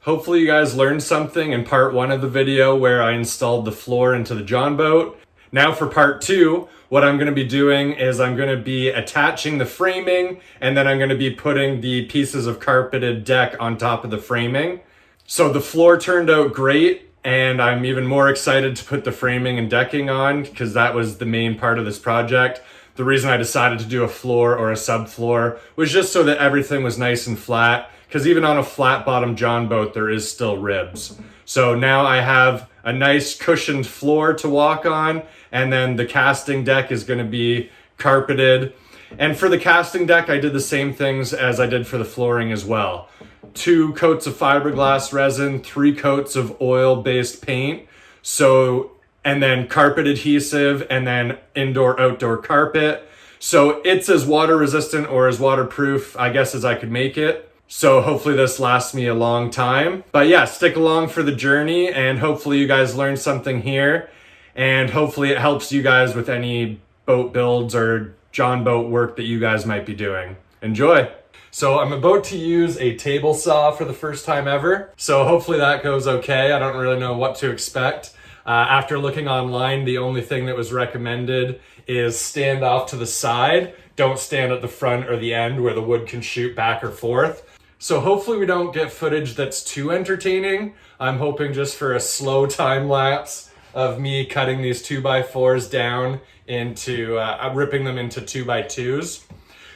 Hopefully you guys learned something in part 1 of the video where I installed the floor into the John boat. Now for part 2, what I'm going to be doing is I'm going to be attaching the framing, and then I'm going to be putting the pieces of carpeted deck on top of the framing. So the floor turned out great, and I'm even more excited to put the framing and decking on because that was the main part of this project. The reason I decided to do a floor or a subfloor was just so that everything was nice and flat, because even on a flat bottom John boat there is still ribs. So now I have a nice cushioned floor to walk on, and then the casting deck is going to be carpeted. And for the casting deck I did the same things as I did for the flooring as well. 2 coats of fiberglass resin, 3 coats of oil-based paint, and then carpet adhesive, and then indoor-outdoor carpet. So it's as water resistant or as waterproof, I guess, as I could make it. So hopefully this lasts me a long time. But yeah, stick along for the journey, and hopefully you guys learned something here. And hopefully it helps you guys with any boat builds or John boat work that you guys might be doing. Enjoy! So I'm about to use a table saw for the first time ever. So hopefully that goes okay. I don't really know what to expect. After looking online, the only thing that was recommended is stand off to the side. Don't stand at the front or the end where the wood can shoot back or forth. So hopefully we don't get footage that's too entertaining. I'm hoping just for a slow time lapse of me cutting these 2x4s down into, ripping them into 2x2s.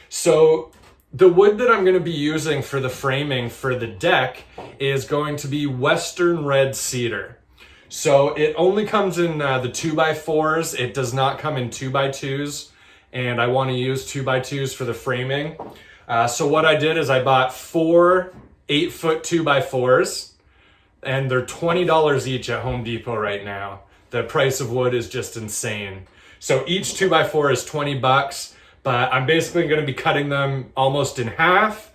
So the wood that I'm going to be using for the framing for the deck is going to be Western red cedar. So it only comes in the 2x4s. It does not come in 2x2s, and I want to use 2x2s for the framing. So what I did is I bought 4 8-foot 2x4s, and they're $20 each at Home Depot right now. The price of wood is just insane. So each 2x4 is 20 bucks. But I'm basically going to be cutting them almost in half,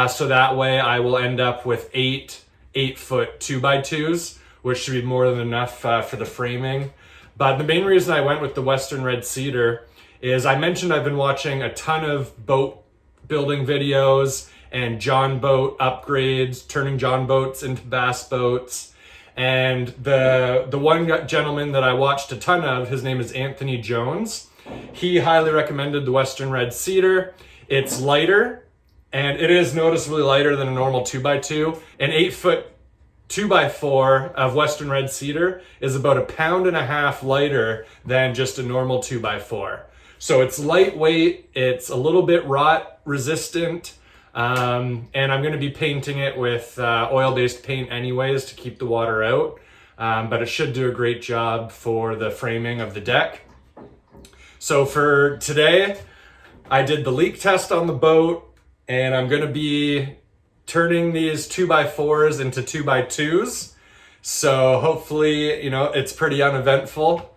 so that way I will end up with 8 8-foot 2x2s, which should be more than enough for the framing. But the main reason I went with the Western red cedar is I mentioned I've been watching a ton of boat building videos and John boat upgrades, turning John boats into bass boats. And the one gentleman that I watched a ton of, his name is Anthony Jones. He highly recommended the Western red cedar. It's lighter, and it is noticeably lighter than a normal 2x2. An 8-foot 2x4 of Western red cedar is about 1.5 pounds lighter than just a normal 2x4. So it's lightweight, it's a little bit rot resistant, and I'm going to be painting it with oil-based paint anyways to keep the water out, but it should do a great job for the framing of the deck. So for today, I did the leak test on the boat, and I'm going to be turning these 2x4s into 2x2s. So hopefully, it's pretty uneventful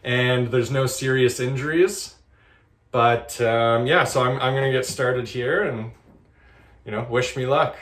and there's no serious injuries. But yeah, so I'm going to get started here and, wish me luck.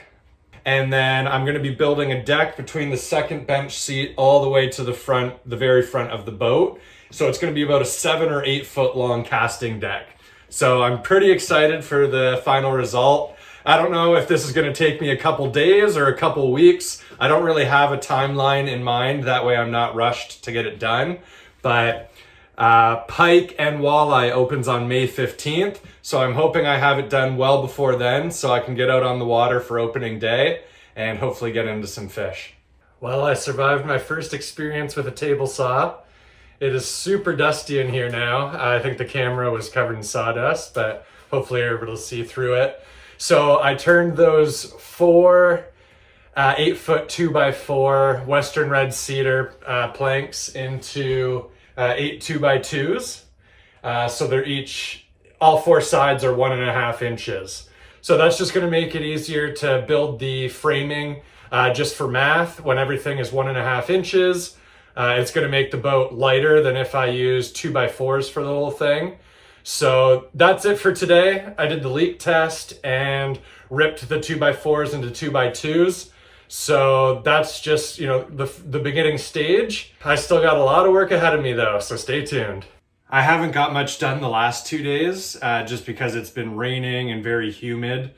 And then I'm going to be building a deck between the second bench seat all the way to the front, the very front of the boat. So it's going to be about a 7 or 8 foot long casting deck. So I'm pretty excited for the final result. I don't know if this is going to take me a couple days or a couple weeks. I don't really have a timeline in mind. That way I'm not rushed to get it done. But pike and walleye opens on May 15th. So I'm hoping I have it done well before then so I can get out on the water for opening day and hopefully get into some fish. Well, I survived my first experience with a table saw. It is super dusty in here now. I think the camera was covered in sawdust, but hopefully you're able to see through it. So I turned those 4 8-foot 2x4 Western red cedar planks into 8 2x2s. So they're all 4 sides are 1.5 inches. So that's just going to make it easier to build the framing just for math. When everything is 1.5 inches, it's going to make the boat lighter than if I use 2x4s for the whole thing. So that's it for today. I did the leak test and ripped the 2x4s into 2x2s. So that's just, the beginning stage. I still got a lot of work ahead of me though, so stay tuned. I haven't got much done the last 2 days just because it's been raining and very humid.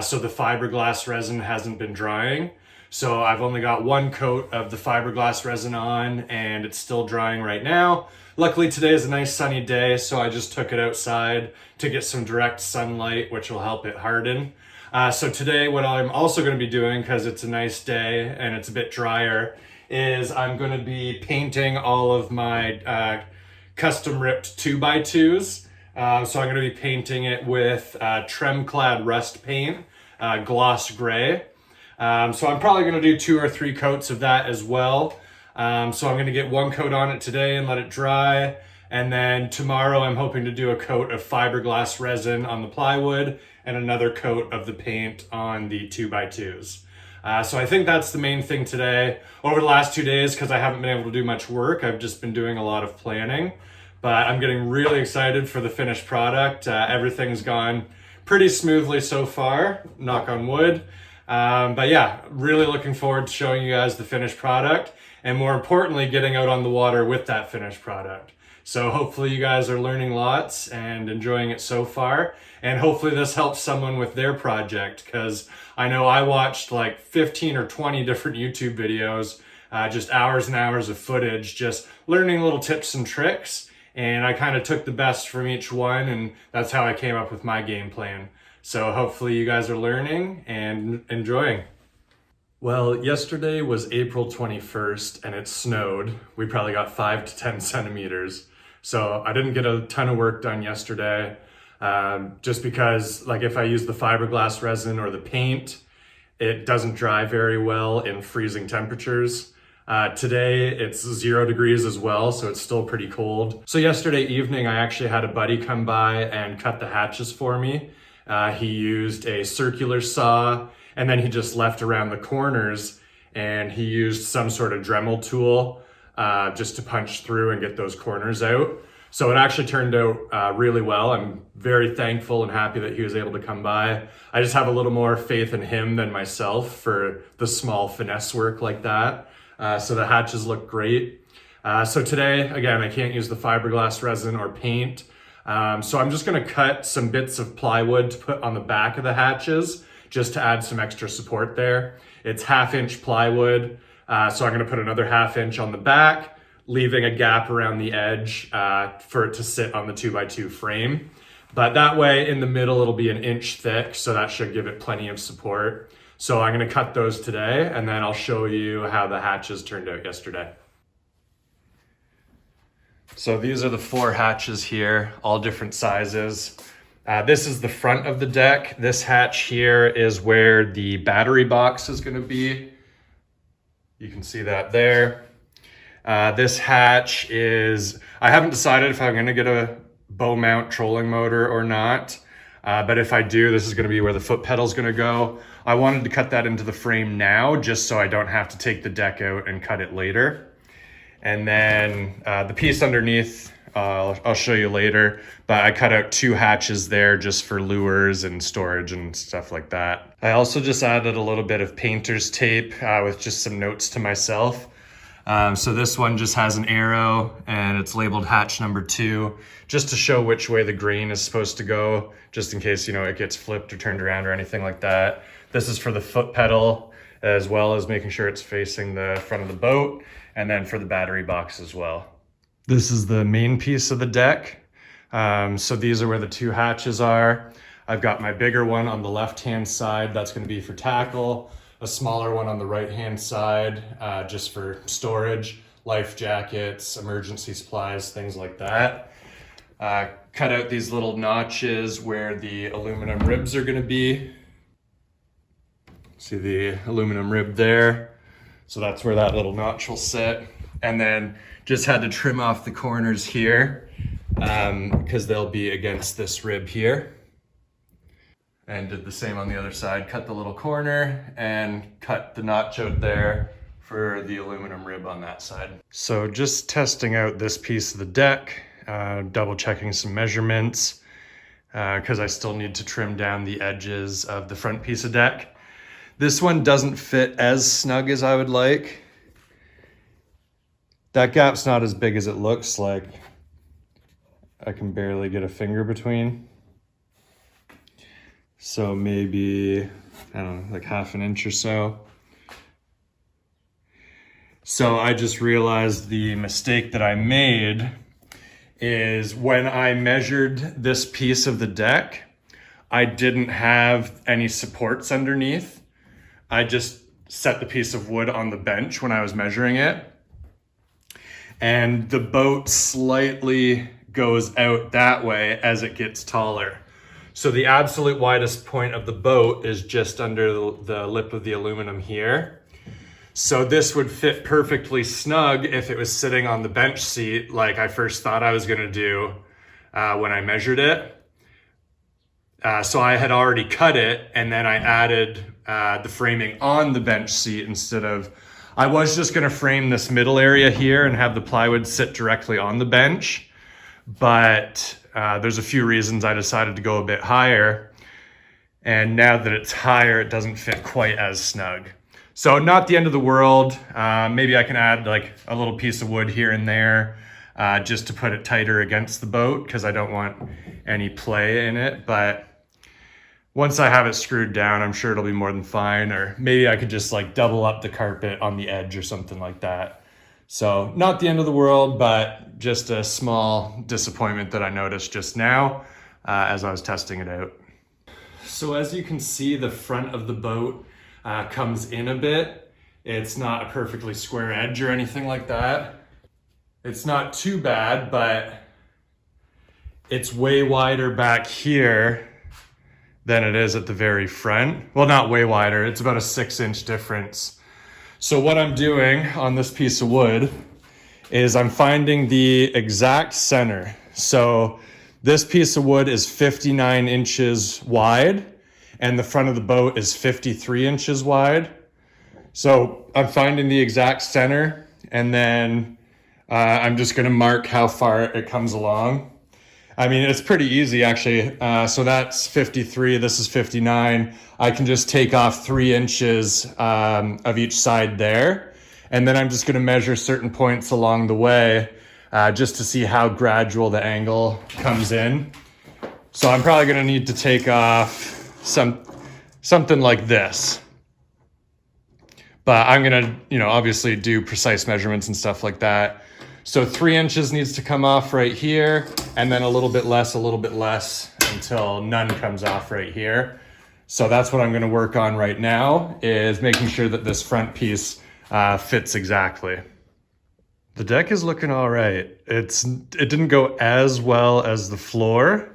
So the fiberglass resin hasn't been drying. So I've only got one coat of the fiberglass resin on, and it's still drying right now. Luckily today is a nice sunny day, so I just took it outside to get some direct sunlight, which will help it harden. So today what I'm also going to be doing, because it's a nice day and it's a bit drier, is I'm going to be painting all of my custom ripped 2x2s. So I'm going to be painting it with Trem Clad Rust paint, gloss gray. So I'm probably going to do 2 or 3 coats of that as well. So I'm going to get one coat on it today and let it dry. And then tomorrow I'm hoping to do a coat of fiberglass resin on the plywood and another coat of the paint on the 2x2s. So I think that's the main thing today. Over the last 2 days, because I haven't been able to do much work, I've just been doing a lot of planning. But I'm getting really excited for the finished product. Everything's gone pretty smoothly so far, knock on wood. But yeah, really looking forward to showing you guys the finished product, and more importantly, getting out on the water with that finished product. So hopefully you guys are learning lots and enjoying it so far. And hopefully this helps someone with their project, because I know I watched like 15 or 20 different YouTube videos, just hours and hours of footage, just learning little tips and tricks. And I kind of took the best from each one, and that's how I came up with my game plan. So hopefully you guys are learning and enjoying. Well, yesterday was April 21st and it snowed. We probably got 5 to 10 centimeters. So I didn't get a ton of work done yesterday, just because like if I use the fiberglass resin or the paint, it doesn't dry very well in freezing temperatures. Today it's 0 degrees as well, so it's still pretty cold. So yesterday evening I actually had a buddy come by and cut the hatches for me. He used a circular saw, and then he just left around the corners, and he used some sort of Dremel tool just to punch through and get those corners out. So it actually turned out really well. I'm very thankful and happy that he was able to come by. I just have a little more faith in him than myself for the small finesse work like that. So the hatches look great. So today, again, I can't use the fiberglass resin or paint. So I'm just gonna cut some bits of plywood to put on the back of the hatches, just to add some extra support there. It's 1/2 inch plywood. So I'm gonna put another 1/2 inch on the back, leaving a gap around the edge for it to sit on the 2x2 frame. But that way in the middle, it'll be 1 inch thick. So that should give it plenty of support. So I'm gonna cut those today, and then I'll show you how the hatches turned out yesterday. So these are the 4 hatches here, all different sizes. This is the front of the deck. This hatch here is where the battery box is gonna be. You can see that there. This hatch is, I haven't decided if I'm gonna get a bow mount trolling motor or not. But if I do, this is gonna be where the foot pedal's gonna go. I wanted to cut that into the frame now, just so I don't have to take the deck out and cut it later. And then the piece underneath, I'll show you later, but I cut out 2 hatches there just for lures and storage and stuff like that. I also just added a little bit of painter's tape with just some notes to myself. So this one just has an arrow and it's labeled hatch number 2, just to show which way the grain is supposed to go, just in case, you know, it gets flipped or turned around or anything like that. This is for the foot pedal, as well as making sure it's facing the front of the boat, and then for the battery box as well. This is the main piece of the deck. So these are where the 2 hatches are. I've got my bigger one on the left-hand side, that's gonna be for tackle. A smaller one on the right-hand side, just for storage, life jackets, emergency supplies, things like that. Cut out these little notches where the aluminum ribs are gonna be. See the aluminum rib there? So that's where that little notch will sit. And then just had to trim off the corners here because they'll be against this rib here. And did the same on the other side. Cut the little corner and cut the notch out there for the aluminum rib on that side. So just testing out this piece of the deck, double checking some measurements because I still need to trim down the edges of the front piece of deck. This one doesn't fit as snug as I would like. That gap's not as big as it looks like. I can barely get a finger between. So maybe, I don't know, like 1/2 inch or so. So I just realized the mistake that I made is when I measured this piece of the deck, I didn't have any supports underneath. I just set the piece of wood on the bench when I was measuring it. And the boat slightly goes out that way as it gets taller. So the absolute widest point of the boat is just under the lip of the aluminum here. So this would fit perfectly snug if it was sitting on the bench seat like I first thought I was gonna do when I measured it. So I had already cut it, and then I added the framing on the bench seat instead of, I was just gonna frame this middle area here and have the plywood sit directly on the bench, but there's a few reasons I decided to go a bit higher. And now that it's higher, it doesn't fit quite as snug. So not the end of the world. Maybe I can add like a little piece of wood here and there just to put it tighter against the boat because I don't want any play in it. But once I have it screwed down, I'm sure it'll be more than fine. Or maybe I could just like double up the carpet on the edge or something like that. So not the end of the world, but just a small disappointment that I noticed just now as I was testing it out. So as you can see, the front of the boat comes in a bit. It's not a perfectly square edge or anything like that. It's not too bad, but it's way wider back here than it is at the very front. Well, not way wider, it's about a 6-inch difference. So what I'm doing on this piece of wood is I'm finding the exact center. So this piece of wood is 59 inches wide and the front of the boat is 53 inches wide. So I'm finding the exact center, and then I'm just gonna mark how far it comes along. I mean, it's pretty easy actually. So that's 53, this is 59. I can just take off 3 inches of each side there. And then I'm just gonna measure certain points along the way just to see how gradual the angle comes in. So I'm probably gonna need to take off something like this. But I'm gonna, obviously do precise measurements and stuff like that. So 3 inches needs to come off right here, and then a little bit less until none comes off right here. So that's what I'm gonna work on right now, is making sure that this front piece fits exactly. The deck is looking all right. It didn't go as well as the floor.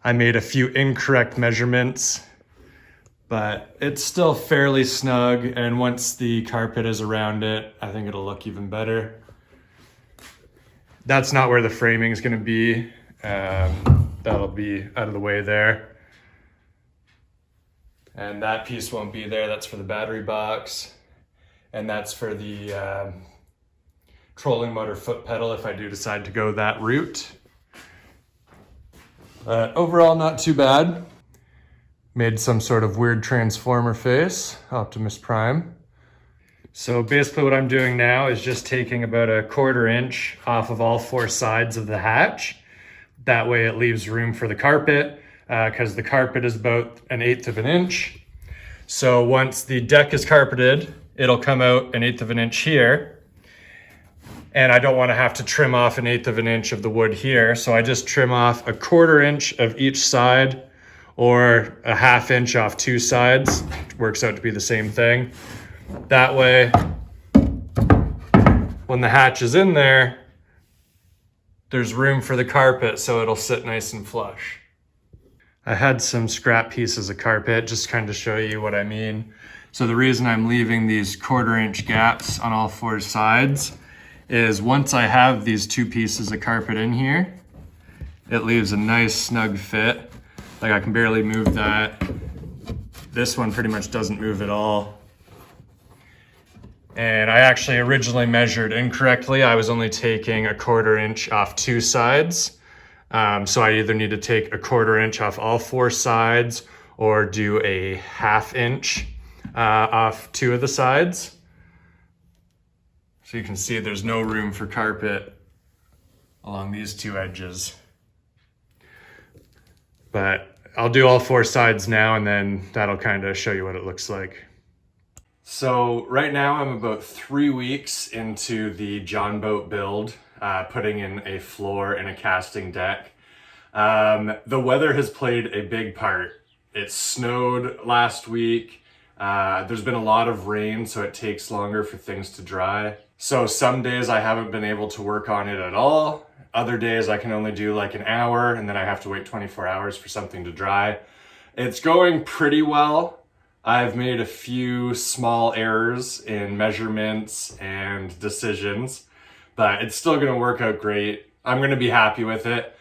I made a few incorrect measurements, but it's still fairly snug, and once the carpet is around it, I think it'll look even better. That's not where the framing is gonna be. That'll be out of the way there. And that piece won't be there, that's for the battery box. And that's for the trolling motor foot pedal if I do decide to go that route. Overall, not too bad. Made some sort of weird transformer face, Optimus Prime. So basically what I'm doing now is just taking about a 1/4 inch off of all 4 sides of the hatch. That way it leaves room for the carpet, because the carpet is about 1/8 of an inch. So once the deck is carpeted, it'll come out 1/8 of an inch here. And I don't want to have to trim off 1/8 of an inch of the wood here. So I just trim off a 1/4 inch of each side, or a 1/2 inch off 2 sides. It works out to be the same thing. That way, when the hatch is in there, there's room for the carpet so it'll sit nice and flush. I had some scrap pieces of carpet, just kind of show you what I mean. So the reason I'm leaving these 1/4 inch gaps on all 4 sides is once I have these 2 pieces of carpet in here, it leaves a nice snug fit. Like I can barely move that. This one pretty much doesn't move at all. And I actually originally measured incorrectly. I was only taking a 1/4 inch off 2 sides. So I either need to take a 1/4 inch off all 4 sides or do a 1/2 inch off 2 of the sides. So you can see there's no room for carpet along these 2 edges. But I'll do all 4 sides now, and then that'll kind of show you what it looks like. So right now I'm about 3 weeks into the John boat build, putting in a floor and a casting deck. The weather has played a big part. It snowed last week. There's been a lot of rain, so it takes longer for things to dry. So some days I haven't been able to work on it at all. Other days I can only do like an hour, and then I have to wait 24 hours for something to dry. It's going pretty well. I've made a few small errors in measurements and decisions, but it's still going to work out great. I'm going to be happy with it.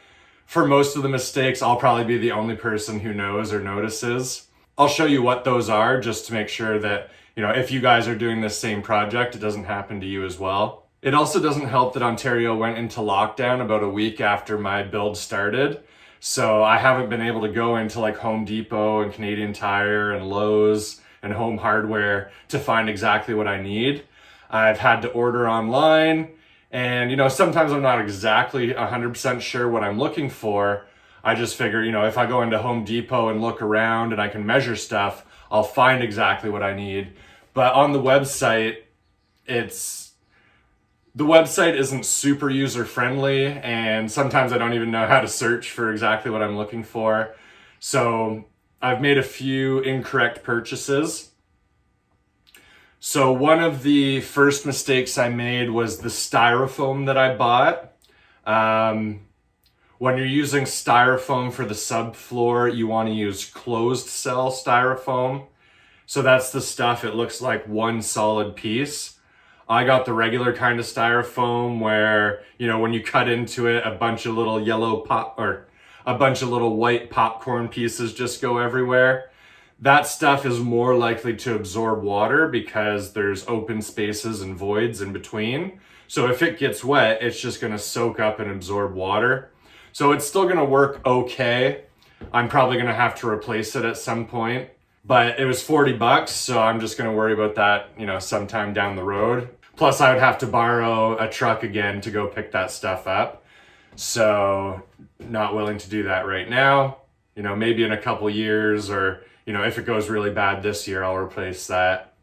For most of the mistakes, I'll probably be the only person who knows or notices. I'll show you what those are just to make sure that, if you guys are doing this same project, it doesn't happen to you as well. It also doesn't help that Ontario went into lockdown about a week after my build started. So I haven't been able to go into like Home Depot and Canadian Tire and Lowe's and Home Hardware to find exactly what I need. I've had to order online, and sometimes I'm not exactly 100% sure what I'm looking for. I just figure, if I go into Home Depot and look around and I can measure stuff, I'll find exactly what I need. But on the website, the website isn't super user-friendly, and sometimes I don't even know how to search for exactly what I'm looking for. So I've made a few incorrect purchases. So one of the first mistakes I made was the styrofoam that I bought. When you're using styrofoam for the subfloor, you want to use closed cell styrofoam. So that's the stuff, it looks like one solid piece. I got the regular kind of styrofoam where, when you cut into it, a bunch of little white popcorn pieces just go everywhere. That stuff is more likely to absorb water because there's open spaces and voids in between. So if it gets wet, it's just going to soak up and absorb water. So it's still going to work okay. I'm probably going to have to replace it at some point. But it was $40, so I'm just going to worry about that, sometime down the road. Plus, I would have to borrow a truck again to go pick that stuff up. So, not willing to do that right now. Maybe in a couple years, or, if it goes really bad this year, I'll replace that.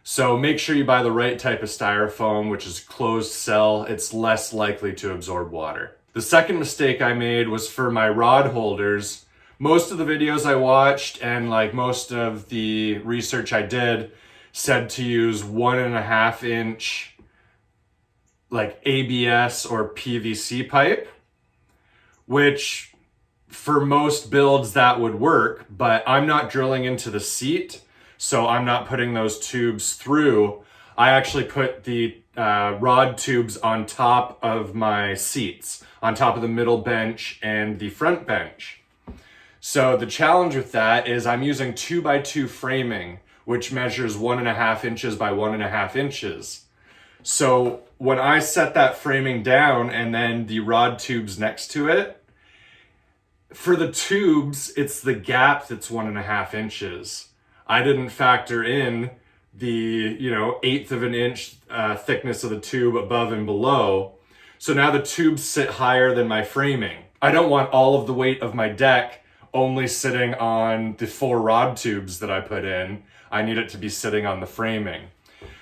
So make sure you buy the right type of styrofoam, which is closed cell. It's less likely to absorb water. The second mistake I made was for my rod holders. Most of the videos I watched and most of the research I did said to use 1.5 inch ABS or PVC pipe, which for most builds that would work, but I'm not drilling into the seat, so I'm not putting those tubes through. I actually put the rod tubes on top of my seats, on top of the middle bench and the front bench. So the challenge with that is I'm using 2x2 framing, which measures 1.5 inches by 1.5 inches. So when I set that framing down and then the rod tubes next to it, for the tubes, it's the gap that's 1.5 inches. I didn't factor in the, 1/8 of an inch thickness of the tube above and below. So now the tubes sit higher than my framing. I don't want all of the weight of my deck only sitting on the 4 rod tubes that I put in. I need it to be sitting on the framing.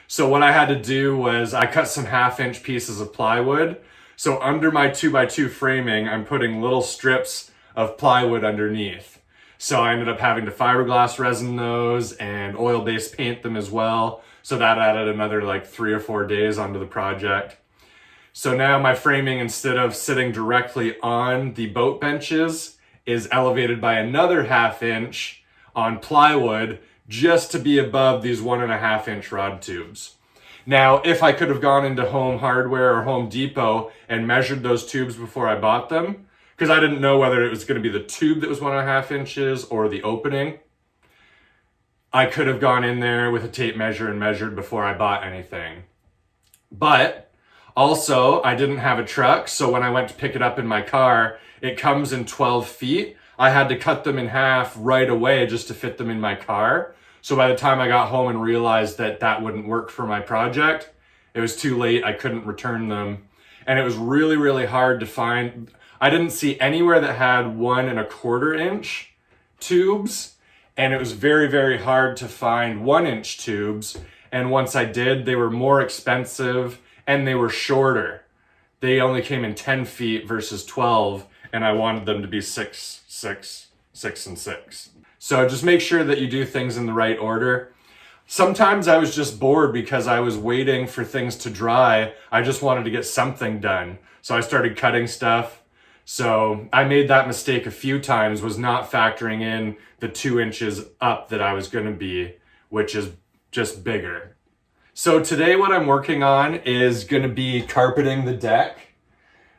So what I had to do was I cut some 1/2 inch pieces of plywood. So under my 2x2 framing, I'm putting little strips of plywood underneath. So I ended up having to fiberglass resin those and oil-based paint them as well. So that added another 3 or 4 days onto the project. So now my framing, instead of sitting directly on the boat benches, is elevated by another 1/2 inch on plywood just to be above these 1.5 inch rod tubes. Now, if I could have gone into Home Hardware or Home Depot and measured those tubes before I bought them, because I didn't know whether it was going to be the tube that was 1.5 inches or the opening, I could have gone in there with a tape measure and measured before I bought anything. But also, I didn't have a truck, so when I went to pick it up in my car, it comes in 12 feet. I had to cut them in half right away just to fit them in my car. So by the time I got home and realized that that wouldn't work for my project, it was too late. I couldn't return them. And it was really, really hard to find. I didn't see anywhere that had 1 1/4 inch tubes. and it was very, very hard to find 1-inch tubes. And once I did, they were more expensive and they were shorter. They only came in 10 feet versus 12, and I wanted them to be 6, 6, 6, and 6. So just make sure that you do things in the right order. Sometimes I was just bored because I was waiting for things to dry. I just wanted to get something done. So I started cutting stuff. So I made that mistake a few times, was not factoring in the 2 inches up that I was going to be, which is just bigger. So today what I'm working on is going to be carpeting the deck.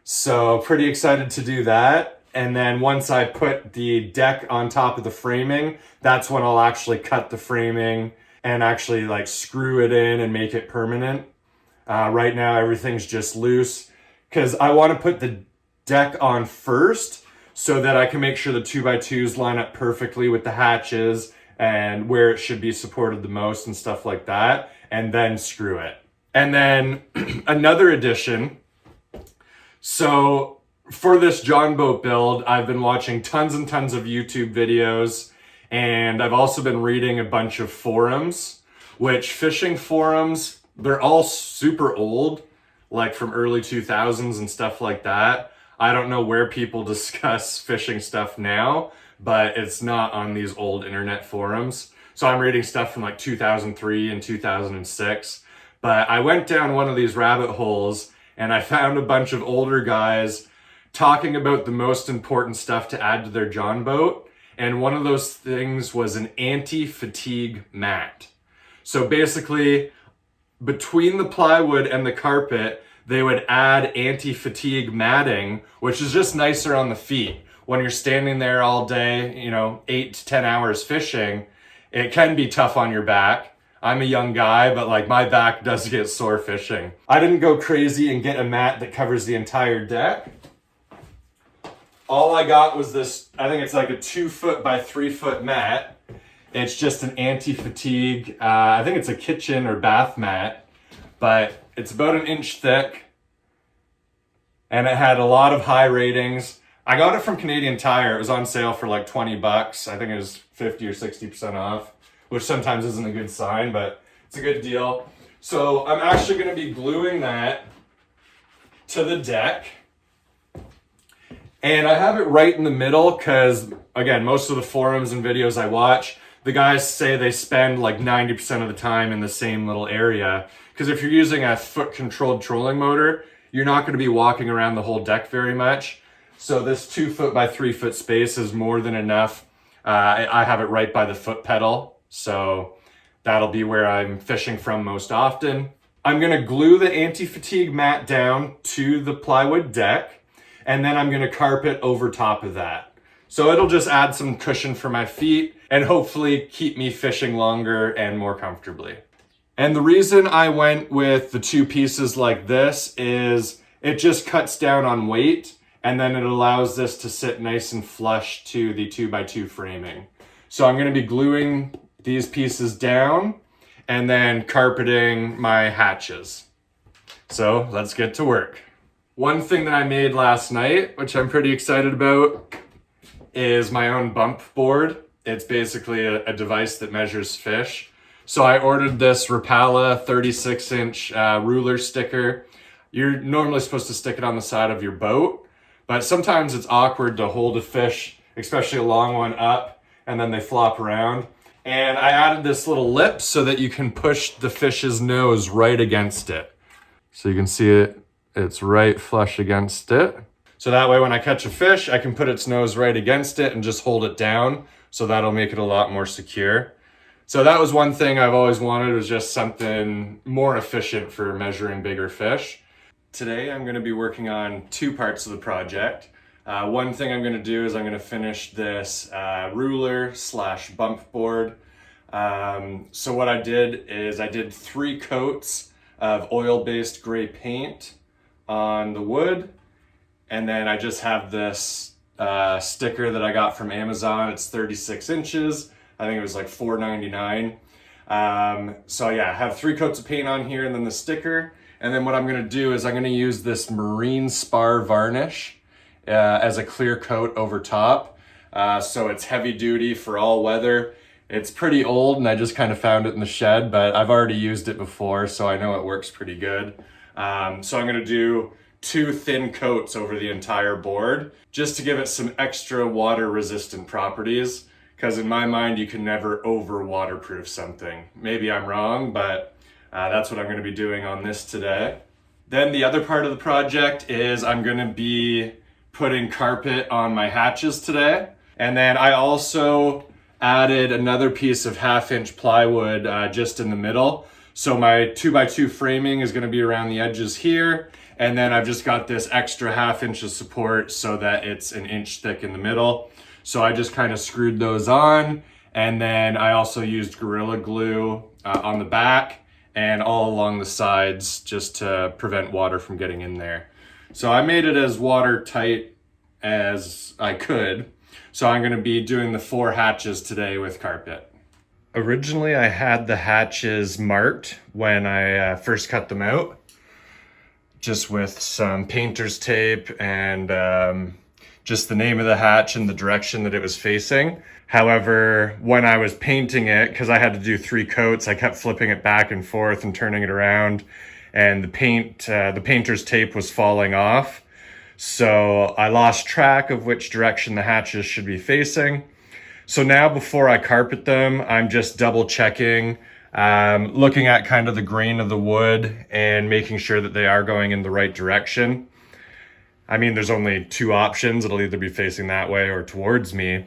So pretty excited to do that. And then once I put the deck on top of the framing, that's when I'll actually cut the framing and actually like screw it in and make it permanent. Right now everything's just loose because I want to put the deck on first so that I can make sure the 2x2s line up perfectly with the hatches and where it should be supported the most and stuff like that, and then screw it. And then another addition. So for this John boat build, I've been watching tons and tons of YouTube videos, and I've also been reading a bunch of forums, which fishing forums, they're all super old, like from early 2000s and stuff like that. I don't know where people discuss fishing stuff now, but it's not on these old internet forums. So I'm reading stuff from like 2003 and 2006. But I went down one of these rabbit holes and I found a bunch of older guys talking about the most important stuff to add to their John boat. And one of those things was an anti-fatigue mat. So basically, between the plywood and the carpet, they would add anti-fatigue matting, which is just nicer on the feet. When you're standing there all day, 8 to 10 hours fishing, it can be tough on your back. I'm a young guy, but like my back does get sore fishing. I didn't go crazy and get a mat that covers the entire deck. All I got was this, I think it's like a 2 foot by 3 foot mat. It's just an anti-fatigue, I think it's a kitchen or bath mat, but it's about 1 inch thick and it had a lot of high ratings. I got it from Canadian Tire. It was on sale for like 20 bucks. I think it was 50 or 60% off, which sometimes isn't a good sign, but it's a good deal. So I'm actually going to be gluing that to the deck. And I have it right in the middle because, again, most of the forums and videos I watch, the guys say they spend like 90% of the time in the same little area. Because if you're using a foot-controlled trolling motor, you're not going to be walking around the whole deck very much. So this 2 foot by 3 foot space is more than enough. I have it right by the foot pedal, so that'll be where I'm fishing from most often. I'm going to glue the anti-fatigue mat down to the plywood deck, and then I'm going to carpet over top of that. So it'll just add some cushion for my feet and hopefully keep me fishing longer and more comfortably. And the reason I went with the 2 pieces like this is it just cuts down on weight, and then it allows this to sit nice and flush to the 2x2 framing. So I'm going to be gluing these pieces down and then carpeting my hatches. So let's get to work. One thing that I made last night, which I'm pretty excited about, is my own bump board. It's basically a device that measures fish. So I ordered this Rapala 36-inch ruler sticker. You're normally supposed to stick it on the side of your boat, but sometimes it's awkward to hold a fish, especially a long one, up, and then they flop around. And I added this little lip so that you can push the fish's nose right against it. So you can see it's right flush against it. So that way when I catch a fish, I can put its nose right against it and just hold it down. So that'll make it a lot more secure. So that was one thing I've always wanted, was just something more efficient for measuring bigger fish. Today I'm going to be working on 2 parts of the project. One thing I'm going to do is I'm going to finish this ruler / bump board. So what I did is I did 3 coats of oil-based gray paint on the wood, and then I just have this sticker that I got from Amazon. It's 36 inches. I think it was like $4.99. So yeah, I have 3 coats of paint on here and then the sticker. And then what I'm gonna do is I'm gonna use this marine spar varnish as a clear coat over top. So it's heavy duty for all weather. It's pretty old and I just kind of found it in the shed, but I've already used it before, so I know it works pretty good. So I'm gonna do 2 thin coats over the entire board just to give it some extra water resistant properties, because in my mind you can never over waterproof something. Maybe I'm wrong, but that's what I'm gonna be doing on this today. Then the other part of the project is I'm gonna be putting carpet on my hatches today. And then I also added another piece of 1/2-inch plywood just in the middle. So my 2x2 framing is gonna be around the edges here. And then I've just got this extra 1/2 inch of support so that it's 1 inch thick in the middle. So I just kind of screwed those on. And then I also used Gorilla Glue on the back and all along the sides just to prevent water from getting in there. So I made it as watertight as I could. So I'm gonna be doing the 4 hatches today with carpet. Originally, I had the hatches marked when I first cut them out, just with some painter's tape and just the name of the hatch and the direction that it was facing. However, when I was painting it, because I had to do 3 coats, I kept flipping it back and forth and turning it around, and the painter's tape was falling off. So I lost track of which direction the hatches should be facing. So now before I carpet them, I'm just double checking, looking at kind of the grain of the wood and making sure that they are going in the right direction. I mean, there's only 2 options. It'll either be facing that way or towards me.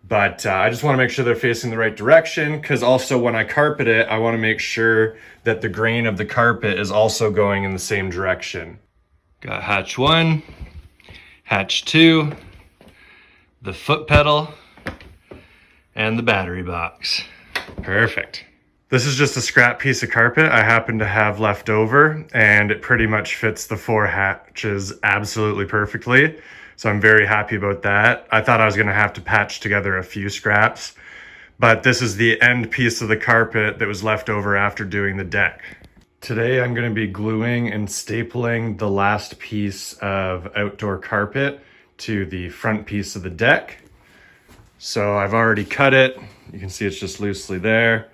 But I just want to make sure they're facing the right direction, because also when I carpet it, I want to make sure that the grain of the carpet is also going in the same direction. Got hatch 1, hatch 2, the foot pedal, and the battery box. Perfect. This is just a scrap piece of carpet I happen to have left over, and it pretty much fits the 4 hatches absolutely perfectly. So I'm very happy about that. I thought I was gonna have to patch together a few scraps, but this is the end piece of the carpet that was left over after doing the deck. Today I'm gonna be gluing and stapling the last piece of outdoor carpet to the front piece of the deck. So I've already cut it. You can see it's just loosely there.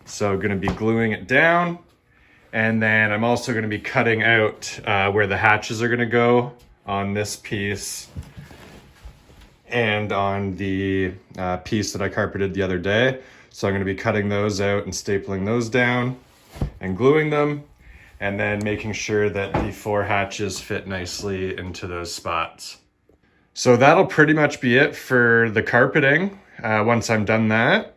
So I'm gonna be gluing it down. And then I'm also gonna be cutting out where the hatches are gonna go on this piece and on the piece that I carpeted the other day. So I'm gonna be cutting those out and stapling those down and gluing them, and then making sure that the 4 hatches fit nicely into those spots. So that'll pretty much be it for the carpeting once I'm done that.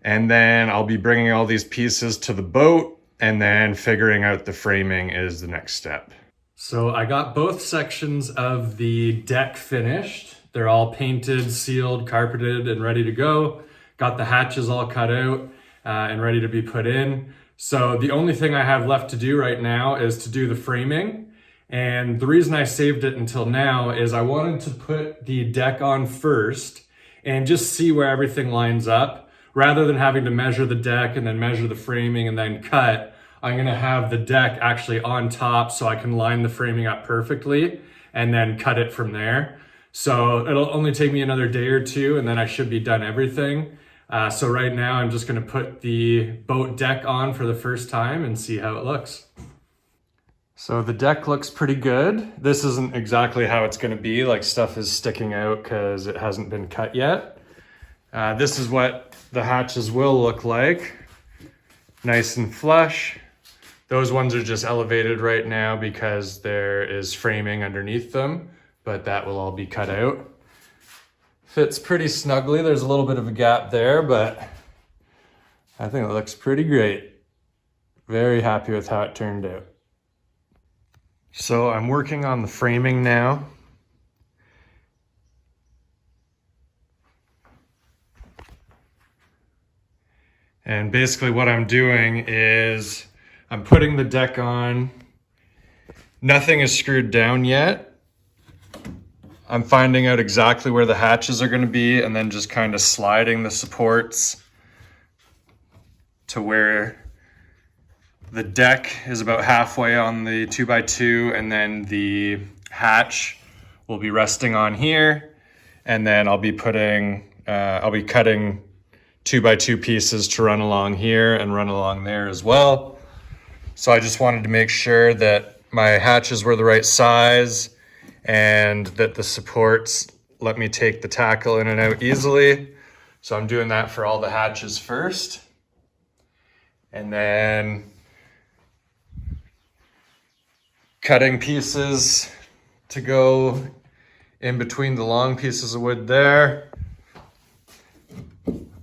And then I'll be bringing all these pieces to the boat, and then figuring out the framing is the next step. So I got both sections of the deck finished. They're all painted, sealed, carpeted, and ready to go. Got the hatches all cut out and ready to be put in. So the only thing I have left to do right now is to do the framing. And the reason I saved it until now is I wanted to put the deck on first and just see where everything lines up. Rather than having to measure the deck and then measure the framing and then cut, I'm gonna have the deck actually on top so I can line the framing up perfectly and then cut it from there. So it'll only take me another day or 2 and then I should be done everything. So right now I'm just gonna put the boat deck on for the first time and see how it looks. So the deck looks pretty good. This isn't exactly how it's gonna be, like stuff is sticking out because it hasn't been cut yet. This is what the hatches will look like. Nice and flush. Those ones are just elevated right now because there is framing underneath them, but that will all be cut out. Fits pretty snugly. There's a little bit of a gap there, but I think it looks pretty great. Very happy with how it turned out. So I'm working on the framing now. And basically what I'm doing is I'm putting the deck on. Nothing is screwed down yet. I'm finding out exactly where the hatches are going to be and then just kind of sliding the supports to where the deck is about halfway on the 2x2, and then the hatch will be resting on here. And then I'll be cutting 2x2 pieces to run along here and run along there as well. So I just wanted to make sure that my hatches were the right size and that the supports let me take the tackle in and out easily. So I'm doing that for all the hatches first. And then cutting pieces to go in between the long pieces of wood there.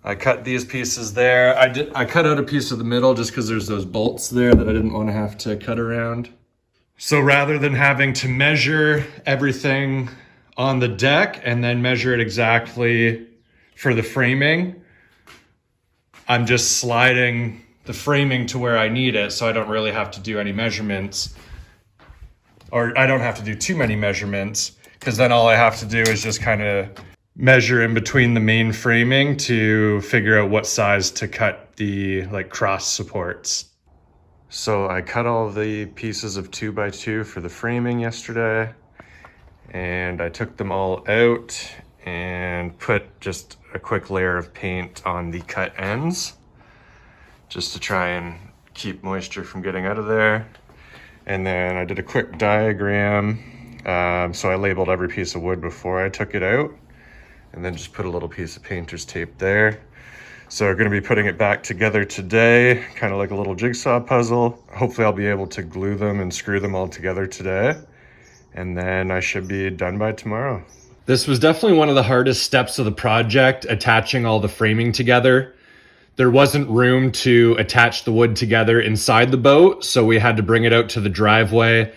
I cut these pieces there. I cut out a piece of the middle just because there's those bolts there that I didn't want to have to cut around. So rather than having to measure everything on the deck and then measure it exactly for the framing, I'm just sliding the framing to where I need it, so I don't really have to do any measurements, or I don't have to do too many measurements, because then all I have to do is just kind of measure in between the main framing to figure out what size to cut the cross supports. So I cut all the pieces of 2x2 for the framing yesterday, and I took them all out and put just a quick layer of paint on the cut ends just to try and keep moisture from getting out of there. And then I did a quick diagram. So I labeled every piece of wood before I took it out, and then just put a little piece of painter's tape there. So we're gonna be putting it back together today, kind of like a little jigsaw puzzle. Hopefully I'll be able to glue them and screw them all together today, and then I should be done by tomorrow. This was definitely one of the hardest steps of the project, attaching all the framing together. There wasn't room to attach the wood together inside the boat, so we had to bring it out to the driveway.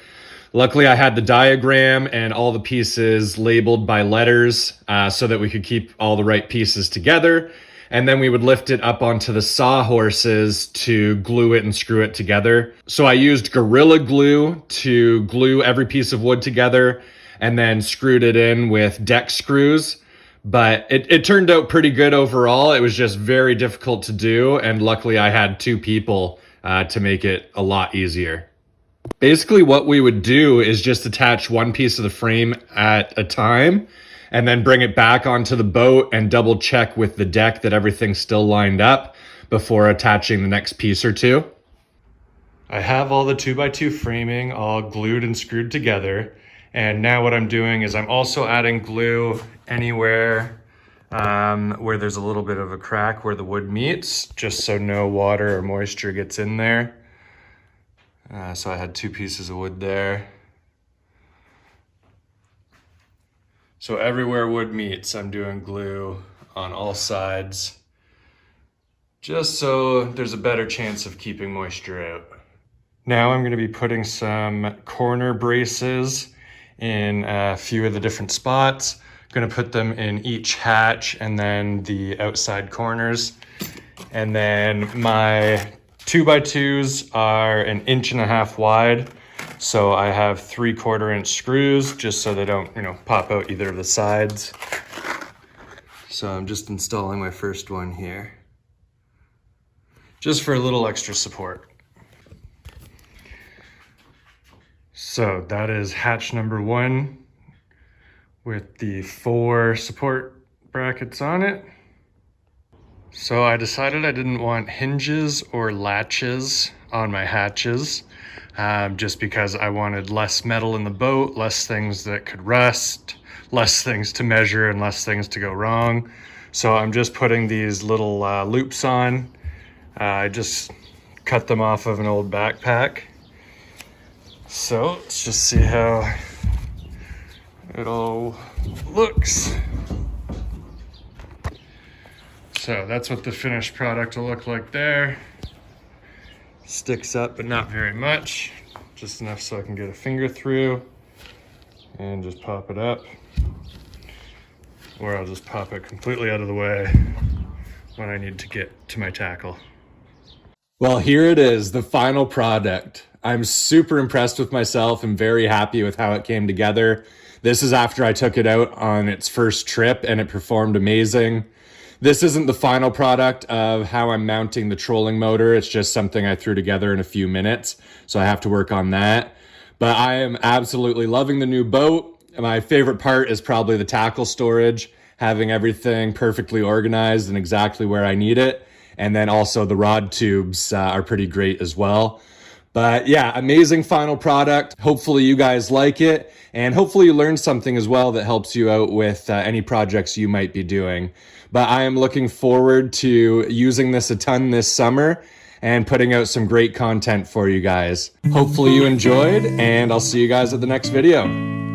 Luckily, I had the diagram and all the pieces labeled by letters so that we could keep all the right pieces together. And then we would lift it up onto the sawhorses to glue it and screw it together. So I used Gorilla Glue to glue every piece of wood together and then screwed it in with deck screws. But it turned out pretty good overall. It was just very difficult to do. And luckily, I had 2 people to make it a lot easier. Basically, what we would do is just attach one piece of the frame at a time and then bring it back onto the boat and double check with the deck that everything's still lined up before attaching the next piece or 2. I have all the 2x2 framing all glued and screwed together. And now what I'm doing is I'm also adding glue anywhere where there's a little bit of a crack where the wood meets, just so no water or moisture gets in there. So I had 2 pieces of wood there. So everywhere wood meets, I'm doing glue on all sides, just so there's a better chance of keeping moisture out. Now I'm going to be putting some corner braces in a few of the different spots. I'm going to put them in each hatch and then the outside corners. And then my 2x2s are 1.5 inches wide. So I have 3/4 inch screws just so they don't, pop out either of the sides. So I'm just installing my first one here, just for a little extra support. So that is hatch number 1 with the 4 support brackets on it. So I decided I didn't want hinges or latches on my hatches, just because I wanted less metal in the boat, less things that could rust, less things to measure, and less things to go wrong. So I'm just putting these little loops on. I just cut them off of an old backpack. So let's just see how it all looks. So that's what the finished product will look like there. Sticks up, but not very much. Just enough so I can get a finger through and just pop it up. Or I'll just pop it completely out of the way when I need to get to my tackle. Well, here it is, the final product. I'm super impressed with myself and very happy with how it came together. This is after I took it out on its first trip and it performed amazing. This isn't the final product of how I'm mounting the trolling motor. It's just something I threw together in a few minutes, so I have to work on that. But I am absolutely loving the new boat. My favorite part is probably the tackle storage. having everything perfectly organized and exactly where I need it. And then also the rod tubes are pretty great as well. But yeah, amazing final product. Hopefully you guys like it, and hopefully you learned something as well that helps you out with any projects you might be doing. But I am looking forward to using this a ton this summer and putting out some great content for you guys. Hopefully you enjoyed, and I'll see you guys at the next video.